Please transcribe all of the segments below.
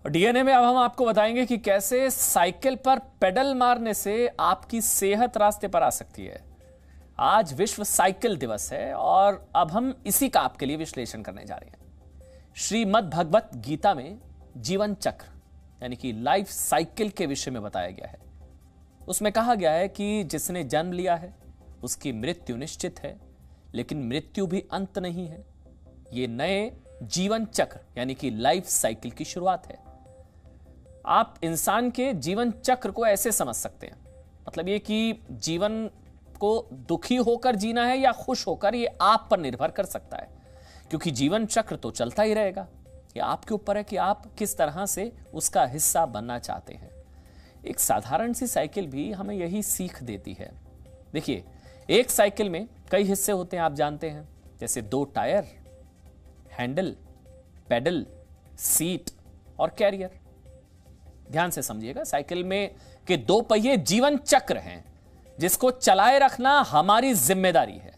DNA में अब हम आपको बताएंगे कि कैसे साइकिल पर पेडल मारने से आपकी सेहत रास्ते पर आ सकती है। आज विश्व साइकिल दिवस है और अब हम इसी का आपके लिए विश्लेषण करने जा रहे हैं। श्रीमद् भगवत गीता में जीवन चक्र यानी कि लाइफ साइकिल के विषय में बताया गया है। उसमें कहा गया है कि जिसने जन्म लिया है उसकी मृत्यु निश्चित है, लेकिन मृत्यु भी अंत नहीं है। यह नए जीवन चक्र यानी कि लाइफ साइकिल की शुरुआत है। आप इंसान के जीवन चक्र को ऐसे समझ सकते हैं, मतलब ये कि जीवन को दुखी होकर जीना है या खुश होकर, ये आप पर निर्भर कर सकता है, क्योंकि जीवन चक्र तो चलता ही रहेगा। ये आपके ऊपर है कि आप किस तरह से उसका हिस्सा बनना चाहते हैं। एक साधारण सी साइकिल भी हमें यही सीख देती है। देखिए, एक साइकिल में कई हिस्से होते हैं, आप जानते हैं, जैसे 2 टायर, हैंडल, पेडल, सीट और कैरियर। ध्यान से समझिएगा, साइकिल में के 2 पहिए जीवन चक्र हैं जिसको चलाए रखना हमारी जिम्मेदारी है।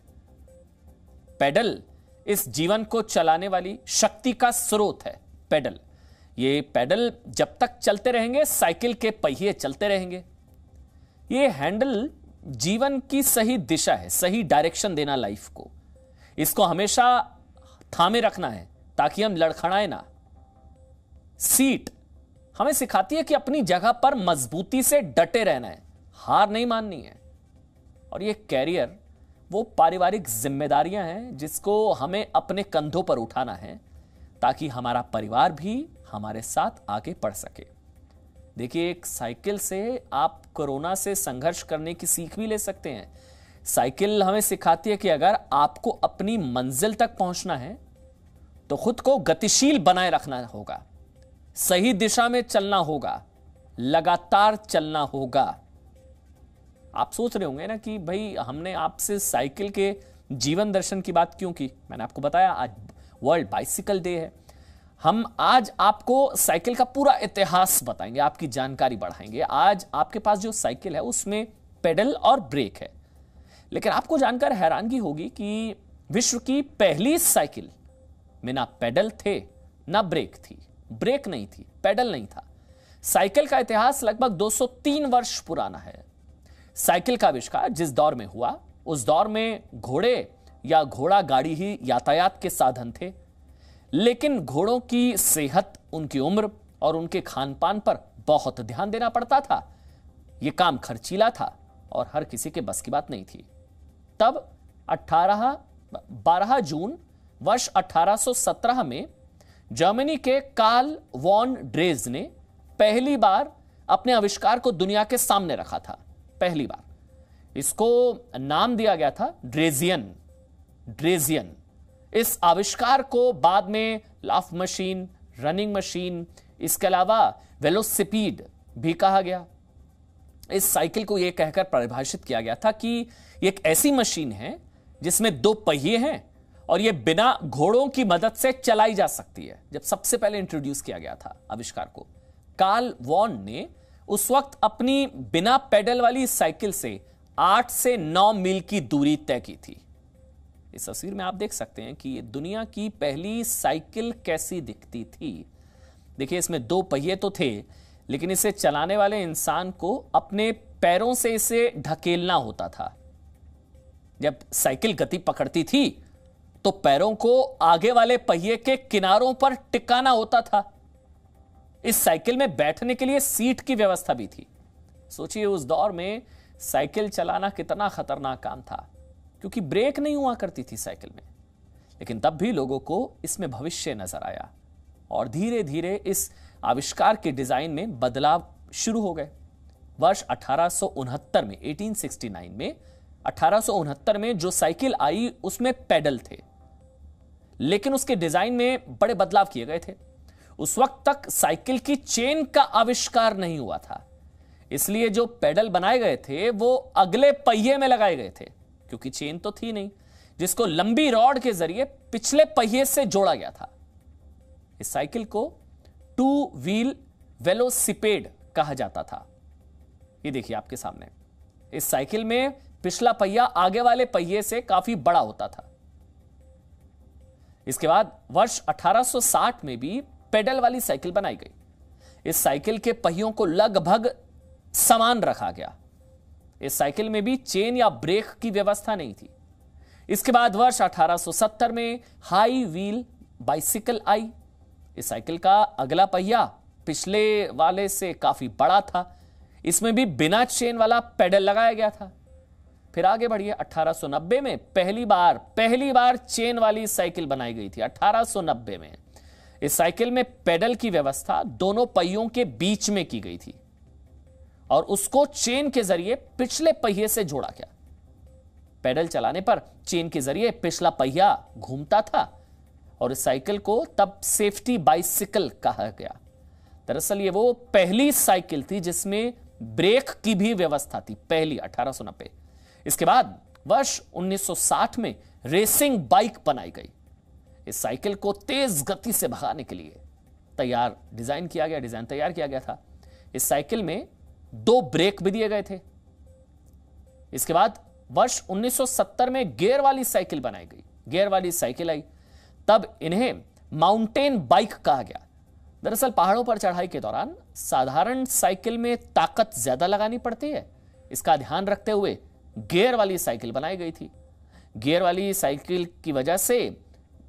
पेडल इस जीवन को चलाने वाली शक्ति का स्रोत है। पेडल, ये पेडल जब तक चलते रहेंगे साइकिल के पहिए चलते रहेंगे। ये हैंडल जीवन की सही दिशा है, सही डायरेक्शन देना लाइफ को। इसको हमेशा थामे रखना है ताकि हम लड़खड़ाए ना। सीट हमें सिखाती है कि अपनी जगह पर मजबूती से डटे रहना है, हार नहीं माननी है। और ये कैरियर वो पारिवारिक जिम्मेदारियां हैं जिसको हमें अपने कंधों पर उठाना है ताकि हमारा परिवार भी हमारे साथ आगे बढ़ सके। देखिए, एक साइकिल से आप कोरोना से संघर्ष करने की सीख भी ले सकते हैं। साइकिल हमें सिखाती है कि अगर आपको अपनी मंजिल तक पहुंचना है तो खुद को गतिशील बनाए रखना होगा, सही दिशा में चलना होगा, लगातार चलना होगा। आप सोच रहे होंगे ना कि भाई हमने आपसे साइकिल के जीवन दर्शन की बात क्यों की। मैंने आपको बताया आज वर्ल्ड बाइसिकल डे है। हम आज आपको साइकिल का पूरा इतिहास बताएंगे, आपकी जानकारी बढ़ाएंगे। आज आपके पास जो साइकिल है उसमें पेडल और ब्रेक है, लेकिन आपको जानकर हैरानगी होगी कि विश्व की पहली साइकिल में ना पेडल थे ना ब्रेक थी। ब्रेक नहीं थी, पेडल नहीं था। साइकिल का इतिहास लगभग 203 वर्ष पुराना है। साइकिल का आविष्कार जिस दौर में हुआ उस दौर में घोड़े या घोड़ा गाड़ी ही यातायात के साधन थे, लेकिन घोड़ों की सेहत, उनकी उम्र और उनके खान पान पर बहुत ध्यान देना पड़ता था। यह काम खर्चीला था और हर किसी के बस की बात नहीं थी। तब 12 जून वर्ष 1817 में जर्मनी के कार्ल वॉन ड्रेज ने पहली बार अपने आविष्कार को दुनिया के सामने रखा था। पहली बार इसको नाम दिया गया था ड्रेजियन। इस आविष्कार को बाद में लाफ मशीन, रनिंग मशीन, इसके अलावा वेलोसिपीड भी कहा गया। इस साइकिल को यह कहकर परिभाषित किया गया था कि यह एक ऐसी मशीन है जिसमें 2 पहिए हैं और यह बिना घोड़ों की मदद से चलाई जा सकती है। जब सबसे पहले इंट्रोड्यूस किया गया था आविष्कार को, कार्ल वॉन ने उस वक्त अपनी बिना पेडल वाली साइकिल से 8 से 9 मील की दूरी तय की थी। इस तस्वीर में आप देख सकते हैं कि दुनिया की पहली साइकिल कैसी दिखती थी। देखिए, इसमें 2 पहिए तो थे, लेकिन इसे चलाने वाले इंसान को अपने पैरों से इसे ढकेलना होता था। जब साइकिल गति पकड़ती थी तो पैरों को आगे वाले पहिए के किनारों पर टिकाना होता था। इस साइकिल में बैठने के लिए सीट की व्यवस्था भी थी। सोचिए, उस दौर में साइकिल चलाना कितना खतरनाक काम था, क्योंकि ब्रेक नहीं हुआ करती थी साइकिल में। लेकिन तब भी लोगों को इसमें भविष्य नजर आया और धीरे धीरे इस आविष्कार के डिजाइन में बदलाव शुरू हो गए। वर्ष 1869 में 1869 में जो साइकिल आई उसमें पेडल थे, लेकिन उसके डिजाइन में बड़े बदलाव किए गए थे। उस वक्त तक साइकिल की चेन का आविष्कार नहीं हुआ था, इसलिए जो पेडल बनाए गए थे वो अगले पहिए में लगाए गए थे, क्योंकि चेन तो थी नहीं, जिसको लंबी रॉड के जरिए पिछले पहिए से जोड़ा गया था। इस साइकिल को 2 व्हील वेलोसिपेड कहा जाता था। ये देखिए आपके सामने, इस साइकिल में पिछला पहिया आगे वाले पहिए से काफी बड़ा होता था। इसके बाद वर्ष 1860 में भी पेडल वाली साइकिल बनाई गई। इस साइकिल के पहियों को लगभग समान रखा गया। इस साइकिल में भी चेन या ब्रेक की व्यवस्था नहीं थी। इसके बाद वर्ष 1870 में हाई व्हील बाइसिकल आई। इस साइकिल का अगला पहिया पिछले वाले से काफी बड़ा था। इसमें भी बिना चेन वाला पेडल लगाया गया था। फिर आगे बढ़िए, 1890 में पहली बार चेन वाली साइकिल बनाई गई थी। 1890 में इस साइकिल में पेडल की व्यवस्था दोनों पहियों के बीच में की गई थी और उसको चेन के जरिए पिछले पहिए से जोड़ा गया। पेडल चलाने पर चेन के जरिए पिछला पहिया घूमता था और इस साइकिल को तब सेफ्टी बाइसिकल कहा गया। दरअसल ये वो पहली साइकिल थी जिसमें ब्रेक की भी व्यवस्था थी, पहली 1890। इसके बाद वर्ष 1960 में रेसिंग बाइक बनाई गई। इस साइकिल को तेज गति से भगाने के लिए डिजाइन तैयार किया गया था। इस साइकिल में 2 ब्रेक भी दिए गए थे। इसके बाद वर्ष 1970 में गियर वाली साइकिल बनाई गई। गियर वाली साइकिल आई, तब इन्हें माउंटेन बाइक कहा गया। दरअसल पहाड़ों पर चढ़ाई के दौरान साधारण साइकिल में ताकत ज्यादा लगानी पड़ती है। इसका ध्यान रखते हुए गियर वाली साइकिल बनाई गई थी। गियर वाली साइकिल की वजह से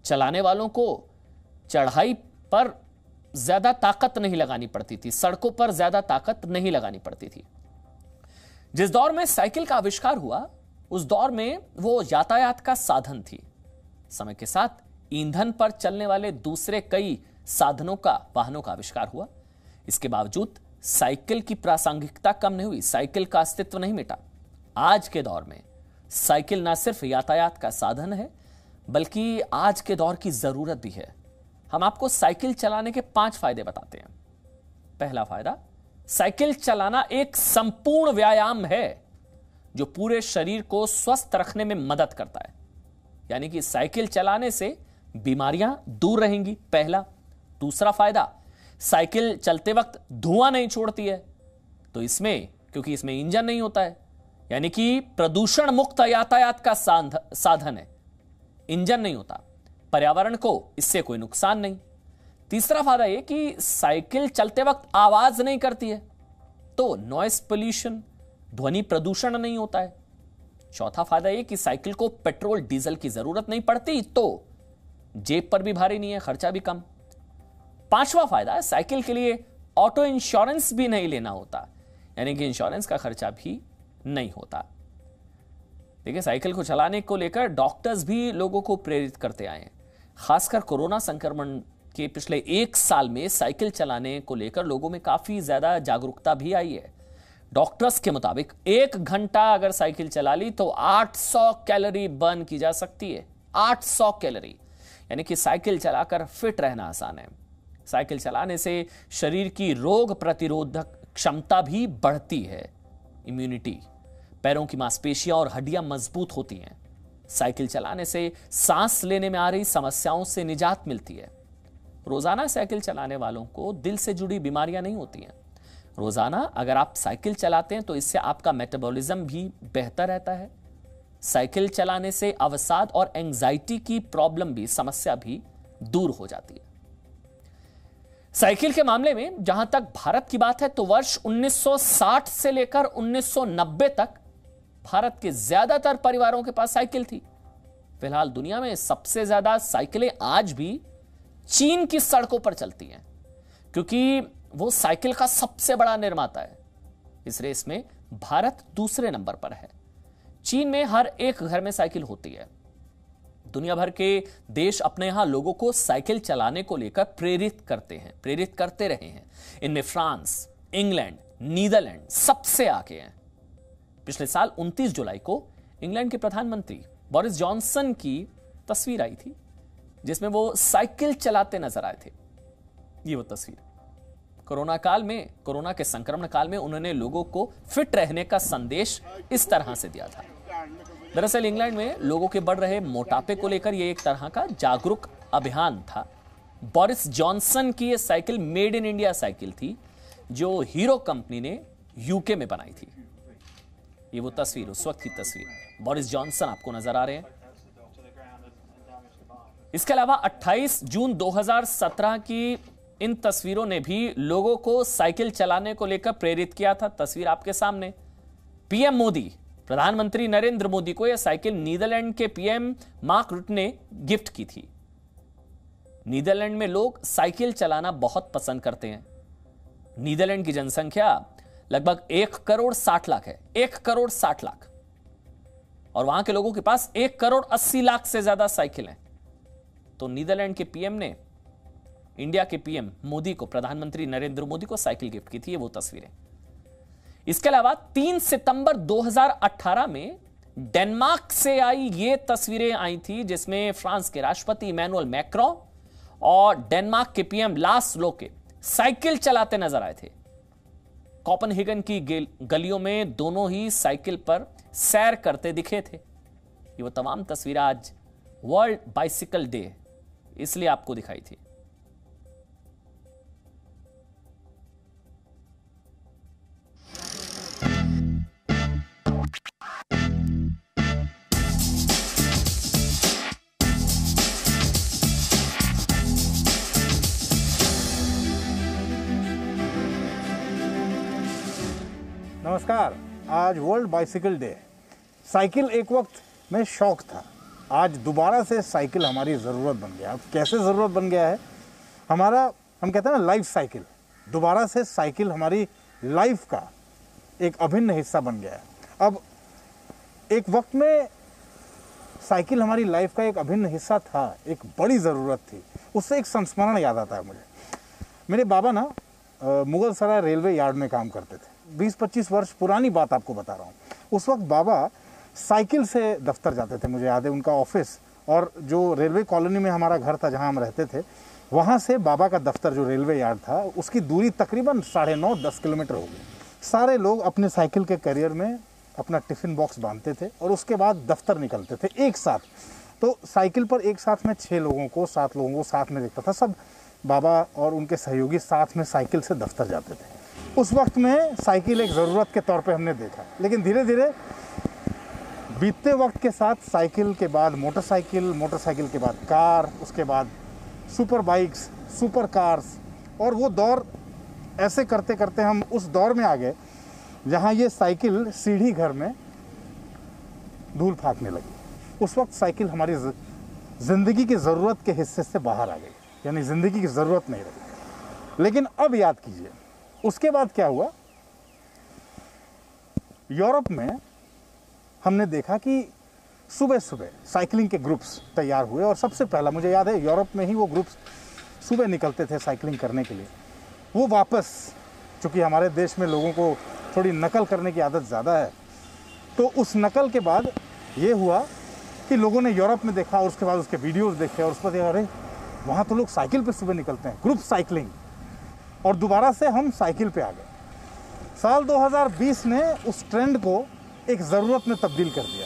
चलाने वालों को चढ़ाई पर ज्यादा ताकत नहीं लगानी पड़ती थी, सड़कों पर ज्यादा ताकत नहीं लगानी पड़ती थी। जिस दौर में साइकिल का आविष्कार हुआ उस दौर में वो यातायात का साधन थी। समय के साथ ईंधन पर चलने वाले दूसरे कई वाहनों का आविष्कार हुआ। इसके बावजूद साइकिल की प्रासंगिकता कम नहीं हुई, साइकिल का अस्तित्व नहीं मिटा। आज के दौर में साइकिल ना सिर्फ यातायात का साधन है बल्कि आज के दौर की जरूरत भी है। हम आपको साइकिल चलाने के 5 फायदे बताते हैं। पहला फायदा, साइकिल चलाना एक संपूर्ण व्यायाम है जो पूरे शरीर को स्वस्थ रखने में मदद करता है। यानी कि साइकिल चलाने से बीमारियां दूर रहेंगी, पहला। दूसरा फायदा, साइकिल चलते वक्त धुआं नहीं छोड़ती है, तो क्योंकि इसमें इंजन नहीं होता है, यानी कि प्रदूषण मुक्त यातायात का साधन है। इंजन नहीं होता, पर्यावरण को इससे कोई नुकसान नहीं। तीसरा फायदा यह कि साइकिल चलते वक्त आवाज नहीं करती है, तो नॉइस पोल्यूशन, ध्वनि प्रदूषण नहीं होता है। चौथा फायदा यह कि साइकिल को पेट्रोल डीजल की जरूरत नहीं पड़ती, तो जेब पर भी भारी नहीं है, खर्चा भी कम। पांचवा फायदा है, साइकिल के लिए ऑटो इंश्योरेंस भी नहीं लेना होता, यानी कि इंश्योरेंस का खर्चा भी नहीं होता। देखिए, साइकिल को चलाने को लेकर डॉक्टर्स भी लोगों को प्रेरित करते आए हैं। खासकर कोरोना संक्रमण के पिछले 1 साल में साइकिल चलाने को लेकर लोगों में काफी ज्यादा जागरूकता भी आई है। डॉक्टर्स के मुताबिक 1 घंटा अगर साइकिल चला ली तो 800 कैलोरी बर्न की जा सकती है। 800 कैलोरी, यानी कि साइकिल चलाकर फिट रहना आसान है। साइकिल चलाने से शरीर की रोग प्रतिरोधक क्षमता भी बढ़ती है, इम्यूनिटी। पैरों की मांसपेशियां और हड्डियां मजबूत होती हैं। साइकिल चलाने से सांस लेने में आ रही समस्याओं से निजात मिलती है। रोजाना साइकिल चलाने वालों को दिल से जुड़ी बीमारियां नहीं होती हैं। रोजाना अगर आप साइकिल चलाते हैं तो इससे आपका मेटाबॉलिज्म भी बेहतर रहता है। साइकिल चलाने से अवसाद और एंजाइटी की समस्या भी दूर हो जाती है। साइकिल के मामले में जहां तक भारत की बात है तो वर्ष 1960 से लेकर 1990 तक भारत के ज्यादातर परिवारों के पास साइकिल थी। फिलहाल दुनिया में सबसे ज्यादा साइकिलें आज भी चीन की सड़कों पर चलती हैं, क्योंकि वो साइकिल का सबसे बड़ा निर्माता है। इस रेस में भारत दूसरे नंबर पर है। चीन में हर एक घर में साइकिल होती है। दुनिया भर के देश अपने यहां लोगों को साइकिल चलाने को लेकर प्रेरित करते रहे हैं। इनमें फ्रांस, इंग्लैंड, नीदरलैंड सबसे आगे हैं। पिछले साल 29 जुलाई को इंग्लैंड के प्रधानमंत्री बोरिस जॉनसन की तस्वीर आई थी जिसमें वो साइकिल चलाते नजर आए थे। ये वो तस्वीर कोरोना के संक्रमण काल में उन्होंने लोगों को फिट रहने का संदेश इस तरह से दिया था। दरअसल इंग्लैंड में लोगों के बढ़ रहे मोटापे को लेकर यह एक तरह का जागरूक अभियान था। बोरिस जॉनसन की यह cycle made in India cycle थी जो हीरो कंपनी ने यूके में बनाई थी। ये वो तस्वीर, उस वक्त की तस्वीर, बोरिस जॉनसन आपको नजर आ रहे हैं। इसके अलावा 28 जून 2017 की इन तस्वीरों ने भी लोगों को साइकिल चलाने को लेकर प्रेरित किया था। तस्वीर आपके सामने, पीएम मोदी, प्रधानमंत्री नरेंद्र मोदी को यह साइकिल नीदरलैंड के पीएम मार्क रुट ने गिफ्ट की थी। नीदरलैंड में लोग साइकिल चलाना बहुत पसंद करते हैं। नीदरलैंड की जनसंख्या लगभग 1,60,00,000 है, 1,60,00,000, और वहां के लोगों के पास 1,80,00,000 से ज्यादा साइकिल हैं। तो नीदरलैंड के पीएम ने इंडिया के पीएम मोदी को, प्रधानमंत्री नरेंद्र मोदी को साइकिल गिफ्ट की थी। ये वो तस्वीरें। इसके अलावा 3 सितंबर 2018 में डेनमार्क से आई ये तस्वीरें आई थी, जिसमें फ्रांस के राष्ट्रपति इमैनुअल मैक्रों और डेनमार्क के पीएम लास लोके साइकिल चलाते नजर आए थे। कोपेनहेगन की गलियों में दोनों ही साइकिल पर सैर करते दिखे थे। ये वो तमाम तस्वीरें आज वर्ल्ड बाइसिकल डे इसलिए आपको दिखाई थी। नमस्कार। आज वर्ल्ड बाइसिकल डे। साइकिल एक वक्त में शौक था, आज दोबारा से साइकिल हमारी ज़रूरत बन गया। अब कैसे ज़रूरत बन गया है, हम कहते हैं ना लाइफ साइकिल, दोबारा से साइकिल हमारी लाइफ का एक अभिन्न हिस्सा बन गया है। अब एक वक्त में साइकिल हमारी लाइफ का एक अभिन्न हिस्सा था, एक बड़ी ज़रूरत थी। उससे एक संस्मरण याद आता है मुझे। मेरे बाबा ना मुगल सराय रेलवे यार्ड में काम करते थे। 20-25 वर्ष पुरानी बात आपको बता रहा हूँ। उस वक्त बाबा साइकिल से दफ्तर जाते थे। मुझे याद है उनका ऑफिस और जो रेलवे कॉलोनी में हमारा घर था जहाँ हम रहते थे, वहाँ से बाबा का दफ्तर जो रेलवे यार्ड था उसकी दूरी तकरीबन 9.5-10 किलोमीटर होगी। सारे लोग अपने साइकिल के करियर में अपना टिफ़िन बॉक्स बांधते थे और उसके बाद दफ्तर निकलते थे एक साथ। तो साइकिल पर एक साथ में 6 लोगों को 7 लोगों को साथ में देखता था। सब बाबा और उनके सहयोगी साथ में साइकिल से दफ्तर जाते थे। उस वक्त में साइकिल एक ज़रूरत के तौर पे हमने देखा, लेकिन धीरे धीरे बीतते वक्त के साथ साइकिल के बाद मोटरसाइकिल, मोटरसाइकिल के बाद कार, उसके बाद सुपर बाइक्स, सुपर कार्स, और वो दौर ऐसे करते करते हम उस दौर में आ गए जहाँ ये साइकिल सीढ़ी घर में धूल फाँकने लगी। उस वक्त साइकिल हमारी ज़िंदगी की ज़रूरत के हिस्से से बाहर आ गई, यानी ज़िंदगी की ज़रूरत नहीं रही। लेकिन अब याद कीजिए उसके बाद क्या हुआ। यूरोप में हमने देखा कि सुबह सुबह साइकिलिंग के ग्रुप्स तैयार हुए, और सबसे पहला मुझे याद है यूरोप में ही वो ग्रुप्स सुबह निकलते थे साइकिलिंग करने के लिए। वो वापस, चूँकि हमारे देश में लोगों को थोड़ी नकल करने की आदत ज़्यादा है, तो उस नकल के बाद ये हुआ कि लोगों ने यूरोप में देखा और उसके बाद उसके वीडियोज़ देखे और उस पर देखा, अरे वहाँ तो लोग साइकिल पर सुबह निकलते हैं, ग्रुप साइकिलिंग। और दोबारा से हम साइकिल पे आ गए। साल 2020 ने उस ट्रेंड को एक ज़रूरत में तब्दील कर दिया।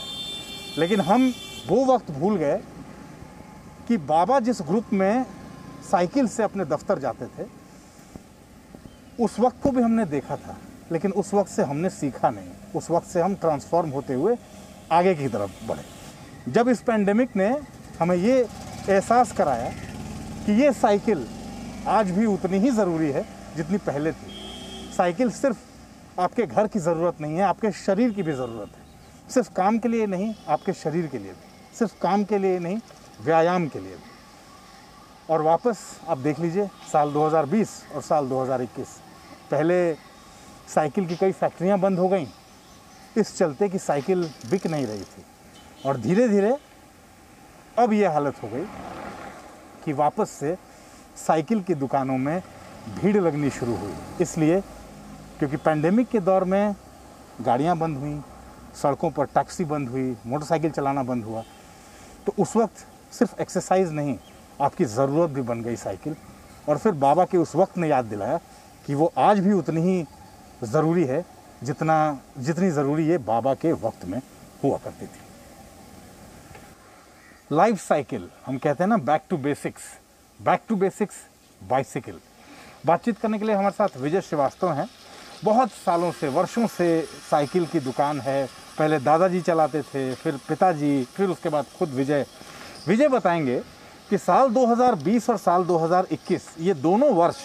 लेकिन हम वो वक्त भूल गए कि बाबा जिस ग्रुप में साइकिल से अपने दफ्तर जाते थे, उस वक्त को भी हमने देखा था, लेकिन उस वक्त से हमने सीखा नहीं। उस वक्त से हम ट्रांसफॉर्म होते हुए आगे की तरफ बढ़े। जब इस पैंडेमिक ने हमें ये एहसास कराया कि ये साइकिल आज भी उतनी ही ज़रूरी है जितनी पहले थी। साइकिल सिर्फ आपके घर की ज़रूरत नहीं है, आपके शरीर की भी ज़रूरत है। सिर्फ काम के लिए नहीं, आपके शरीर के लिए भी। सिर्फ काम के लिए नहीं, व्यायाम के लिए भी। और वापस आप देख लीजिए साल 2020 और साल 2021, पहले साइकिल की कई फैक्ट्रियां बंद हो गईं इस चलते कि साइकिल बिक नहीं रही थी, और धीरे धीरे अब ये हालत हो गई कि वापस से साइकिल की दुकानों में भीड़ लगनी शुरू हुई। इसलिए क्योंकि पैंडेमिक के दौर में गाड़ियां बंद हुई, सड़कों पर टैक्सी बंद हुई, मोटरसाइकिल चलाना बंद हुआ, तो उस वक्त सिर्फ एक्सरसाइज नहीं, आपकी ज़रूरत भी बन गई साइकिल। और फिर बाबा के उस वक्त ने याद दिलाया कि वो आज भी उतनी ही ज़रूरी है जितनी ज़रूरी ये बाबा के वक्त में हुआ करती थी। लाइफ साइकिल, हम कहते हैं ना बैक टू बेसिक्स बाइसिकल। बातचीत करने के लिए हमारे साथ विजय श्रीवास्तव हैं। बहुत सालों से, वर्षों से साइकिल की दुकान है। पहले दादाजी चलाते थे, फिर पिताजी, फिर उसके बाद खुद विजय बताएंगे कि साल 2020 और साल 2021 ये दोनों वर्ष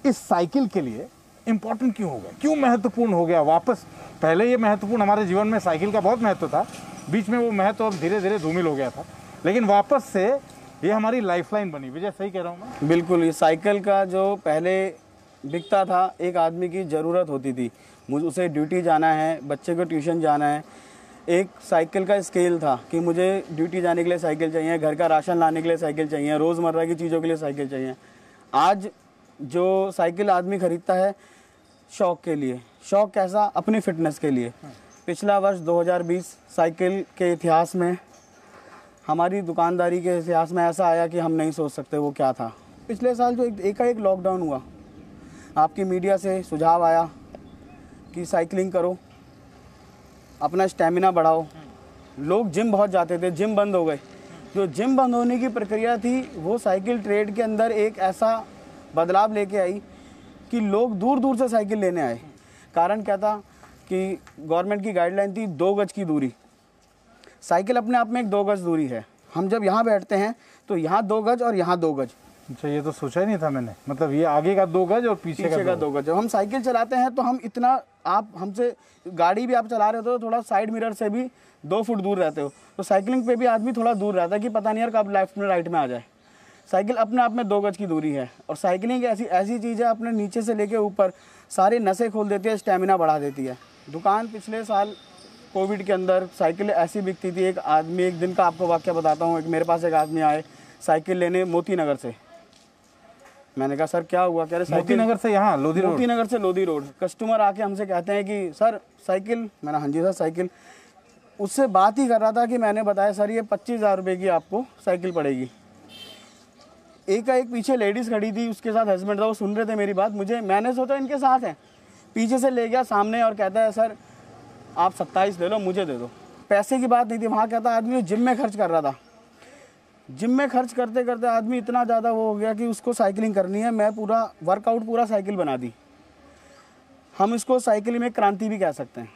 इस साइकिल के लिए इम्पोर्टेंट क्यों हो गया, क्यों महत्वपूर्ण हो गया वापस। पहले ये महत्वपूर्ण हमारे जीवन में साइकिल का बहुत महत्व था, बीच में वो महत्व अब धीरे धीरे धूमिल हो गया था, लेकिन वापस से ये हमारी लाइफलाइन बनी। विजय सही कह रहा हूँ मैं? बिल्कुल। ये साइकिल का जो पहले बिकता था, एक आदमी की ज़रूरत होती थी, मुझे उसे ड्यूटी जाना है, बच्चे को ट्यूशन जाना है, एक साइकिल का स्केल था कि मुझे ड्यूटी जाने के लिए साइकिल चाहिए, घर का राशन लाने के लिए साइकिल चाहिए, रोज़मर्रा की चीज़ों के लिए साइकिल चाहिए। आज जो साइकिल आदमी खरीदता है शौक़ के लिए, शौक़ कैसा, अपनी फिटनेस के लिए। पिछला वर्ष 2020 साइकिल के इतिहास में, हमारी दुकानदारी के इतिहास में ऐसा आया कि हम नहीं सोच सकते वो क्या था। पिछले साल जो एक लॉकडाउन हुआ, आपकी मीडिया से सुझाव आया कि साइकिलिंग करो, अपना स्टेमिना बढ़ाओ। लोग जिम बहुत जाते थे, जिम बंद हो गए। जो जिम बंद होने की प्रक्रिया थी वो साइकिल ट्रेड के अंदर एक ऐसा बदलाव लेके आई कि लोग दूर दूर से साइकिल लेने आए। कारण क्या था कि गवर्नमेंट की गाइडलाइन थी 2 गज की दूरी। साइकिल अपने आप में एक 2 गज दूरी है। हम जब यहाँ बैठते हैं तो यहाँ 2 गज और यहाँ 2 गज। अच्छा, ये तो सोचा ही नहीं था मैंने। मतलब ये आगे का 2 गज और पीछे का 2 गज। जब हम साइकिल चलाते हैं तो हम इतना, आप हमसे गाड़ी भी आप चला रहे हो तो थोड़ा साइड मिरर से भी 2 फुट दूर रहते हो, तो साइकिलिंग पे भी आदमी थोड़ा दूर रहता है कि पता नहीं यार कब लेफ्ट में राइट में आ जाए। साइकिल अपने आप में 2 गज की दूरी है। और साइकिलिंग ऐसी चीज़ है, अपने नीचे से लेके ऊपर सारे नसें खोल देती है, स्टेमिना बढ़ा देती है। दुकान पिछले साल कोविड के अंदर साइकिल ऐसी बिकती थी। एक आदमी, एक दिन का आपको वाक्य बताता हूँ। मेरे पास एक आदमी आए साइकिल लेने मोती नगर से। मैंने कहा सर क्या हुआ? कह रहे मोती नगर से यहाँ लोधी रोड। मोती नगर से लोधी रोड। कस्टमर आके हमसे कहते हैं कि सर साइकिल। मैंने हाँ जी सर साइकिल। उससे बात ही कर रहा था कि मैंने बताया सर ये 25,000 रुपये की आपको साइकिल पड़ेगी। एक पीछे लेडीज़ खड़ी थी, उसके साथ हस्बैंड था, वो सुन रहे थे मेरी बात। मैंने सोचा इनके साथ है, पीछे से ले गया सामने और कहता है सर आप 27 ले लो, मुझे दे दो। पैसे की बात नहीं थी वहाँ। कहता आदमी जिम में खर्च कर रहा था। जिम में खर्च करते करते आदमी इतना ज़्यादा वो हो गया कि उसको साइकिलिंग करनी है। मैं पूरा वर्कआउट पूरा साइकिल बना दी। हम इसको साइकिल में क्रांति भी कह सकते हैं।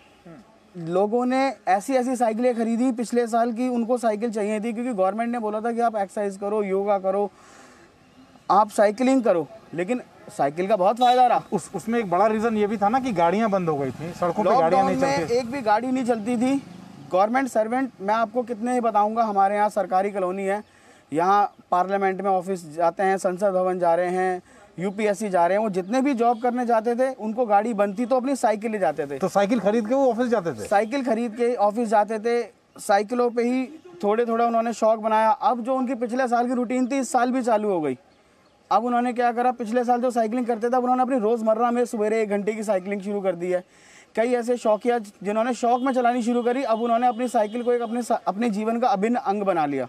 लोगों ने ऐसी साइकिलें खरीदी पिछले साल की, उनको साइकिल चाहिए थी क्योंकि गवर्नमेंट ने बोला था कि आप एक्सरसाइज करो, योगा करो, आप साइकिलिंग करो। लेकिन साइकिल का बहुत फायदा रहा। उसमें एक बड़ा रीज़न ये भी था ना कि गाड़ियाँ बंद हो गई थी, सड़कों पे गाड़ियाँ नहीं चलती, एक भी गाड़ी नहीं चलती थी। गवर्नमेंट सर्वेंट, मैं आपको कितने ही बताऊंगा, हमारे यहाँ सरकारी कॉलोनी है, यहाँ पार्लियामेंट में ऑफिस जाते हैं, संसद भवन जा रहे हैं, यूपीएससी जा रहे हैं, वो जितने भी जॉब करने जाते थे उनको गाड़ी बनती तो अपनी साइकिल ले जाते थे। तो साइकिल खरीद के वो ऑफिस जाते थे। साइकिल खरीद के ऑफिस जाते थे। साइकिलों पे ही थोड़े थोड़े उन्होंने शौक बनाया। अब जो उनकी पिछले साल की रूटीन थी इस साल भी चालू हो गई। अब उन्होंने क्या करा, पिछले साल जो साइकिलिंग करते थे अब उन्होंने अपनी रोज़मर्रा में सवेरे 1 घंटे की साइकिलिंग शुरू कर दी है। कई ऐसे शौकिया जिन्होंने शौक में चलानी शुरू करी, अब उन्होंने अपनी साइकिल को एक अपने जीवन का अभिन्न अंग बना लिया।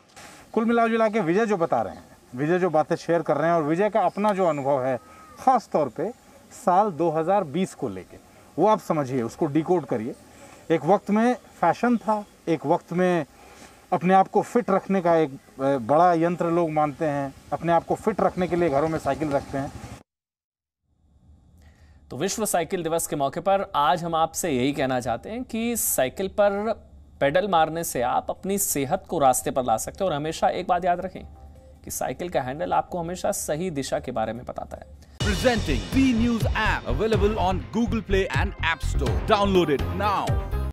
कुल मिला के विजय जो बता रहे हैं, विजय जो बातें शेयर कर रहे हैं और विजय का अपना जो अनुभव है ख़ास तौर पे साल 2020 को लेके, वो आप समझिए, उसको डिकोड करिए। एक वक्त में फैशन था, एक वक्त में अपने आप को फिट रखने का एक बड़ा यंत्र लोग मानते हैं, अपने आप को फिट रखने के लिए घरों में साइकिल रखते हैं। तो विश्व साइकिल दिवस के मौके पर आज हम आपसे यही कहना चाहते हैं कि साइकिल पर पेडल मारने से आप अपनी सेहत को रास्ते पर ला सकते हैं। और हमेशा एक बात याद रखें कि साइकिल का हैंडल आपको हमेशा सही दिशा के बारे में बताता है। Presenting B News app available on Google Play and App Store. Download it now.